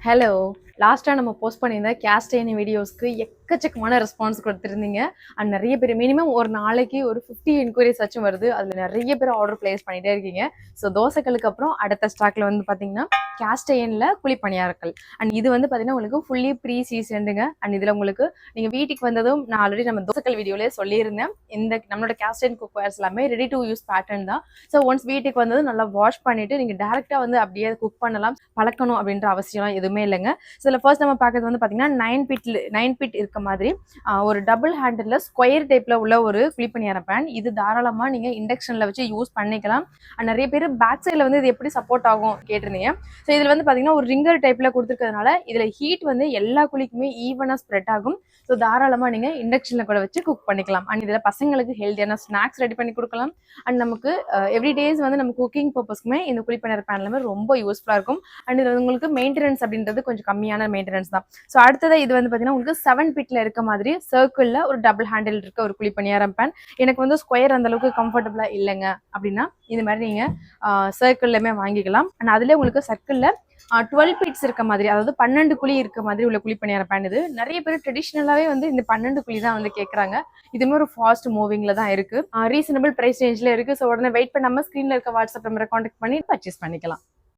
Hello. லாஸ்ட்டாக நம்ம post பண்ணியிருந்த கேஸ்ட் ஐயன் வீடியோஸ்க்கு எக்கச்சக்கமான ரெஸ்பான்ஸ் கொடுத்துருந்தீங்க. அண்ட் நிறைய பேர் மினிமம் ஒரு நாளைக்கு ஒரு 50 என்கொயரிஸ் ஆச்சும் வருது. அதில் நிறைய பேர் ஆர்டர் பிளேஸ் பண்ணிகிட்டே இருக்கீங்க. ஸோ தோசைகளுக்கு அப்புறம் அடுத்த ஸ்டாக்ல வந்து பார்த்தீங்கன்னா கேஸ்ட் ஐயனில் குழிப்பணியாரங்கள். அண்ட் இது வந்து பார்த்தீங்கன்னா உங்களுக்கு ஃபுல்லி ப்ரீ சீசனுங்க. அண்ட் இதில் உங்களுக்கு நீங்கள் வீட்டுக்கு வந்ததும் நான் ஆல்ரெடி நம்ம தோசைகள் வீடியோலேயே சொல்லியிருந்தேன். இந்த நம்மளோட கேஸ்ட் ஐயன் குக்வேர்ஸ் எல்லாமே ரெடி டு யூஸ் பேட்டர்ன் தான். ஸோ ஒன்ஸ் வீட்டுக்கு வந்ததும் நல்லா வாஷ் பண்ணிவிட்டு நீங்கள் டேரெக்டாக வந்து அப்படியே குக் பண்ணலாம். பழக்கணும் அப்படின்ற அவசியம்லாம் எதுவுமே இல்லைங்க. ஸோ இதில் ஃபர்ஸ்ட் நம்ம பார்க்கறது வந்து பார்த்தீங்கன்னா 9 பிட் இருக்க மாதிரி ஒரு டபுள் ஹேண்டில் ஸ்கொயர் டைப்பில் உள்ள ஒரு குழிப்பணியார பேன். இது தாராளமாக நீங்கள் இண்டக்ஷனில் வச்சு யூஸ் பண்ணிக்கலாம். நிறைய பேர் பேக் சைடில் வந்து இது எப்படி சப்போர்ட் ஆகும் கேட்டிருந்தீங்க. ஸோ இதில் வந்து பார்த்தீங்கன்னா ஒரு ரிங்கர் டைப்பில் கொடுத்துருக்கிறதுனால இதில் ஹீட் வந்து எல்லா குழிக்குமே ஈவனாக ஸ்ப்ரெட் ஆகும். ஸோ தாராளமாக நீங்கள் இண்டக்ஷனில் கூட வச்சு குக் பண்ணிக்கலாம். அண்ட் இதில் பசங்களுக்கு ஹெல்த்தியான ஸ்நாக்ஸ் ரெடி பண்ணி கொடுக்கலாம். அண்ட் நமக்கு எவ்ரி டேஸ் வந்து நம்ம குக்கிங் பர்பஸ்க்குமே இந்த குழிப்பணியார பேன் எல்லாமே ரொம்ப யூஸ்ஃபுல்லாக இருக்கும். அண்ட் இதில் உங்களுக்கு மெயின்டெனன்ஸ் அப்படின்றது கொஞ்சம் கம்மியான மெயின்டெனன்ஸ் தான். ஸோ அடுத்தது இது வந்து பார்த்தீங்கன்னா உங்களுக்கு 7 பிட்ல இருக்க மாதிரி சர்க்கிளில் ஒரு டபுள் ஹேண்டில் இருக்க ஒரு குழிப்பணியாரம் பேன். எனக்கு வந்து ஸ்கொயர் அந்த அளவுக்கு கம்ஃபர்டபுளா இல்லைங்க அப்படின்னா இது மாதிரி நீங்க சர்க்கிள்லயுமே வாங்கிக்கலாம். அண்ட் அதுல உங்களுக்கு சர்க்கிள்ல 12 பீட்ஸ் இருக்க மாதிரி, அதாவது 12 குழி இருக்க மாதிரி உள்ள குழிப்பணியார பேன். இது நிறைய பேர் ட்ரெடிஷ்னலாவே வந்து இந்த 12 குழி தான் வந்து கேட்கறாங்க. இதுமே ஒரு ஃபாஸ்ட் மூவிங்ல தான் இருக்கு. ரீசனபிள் பிரைஸ் ரேஞ்ச்ல இருக்கு. ஸோ உடனே வெயிட் பண்ணாம ஸ்கிரீன்ல இருக்க வாட்ஸ்அப் நம்பரை கான்டாக்ட் பண்ணி பர்ச்சேஸ் பண்ணிக்கலாம்.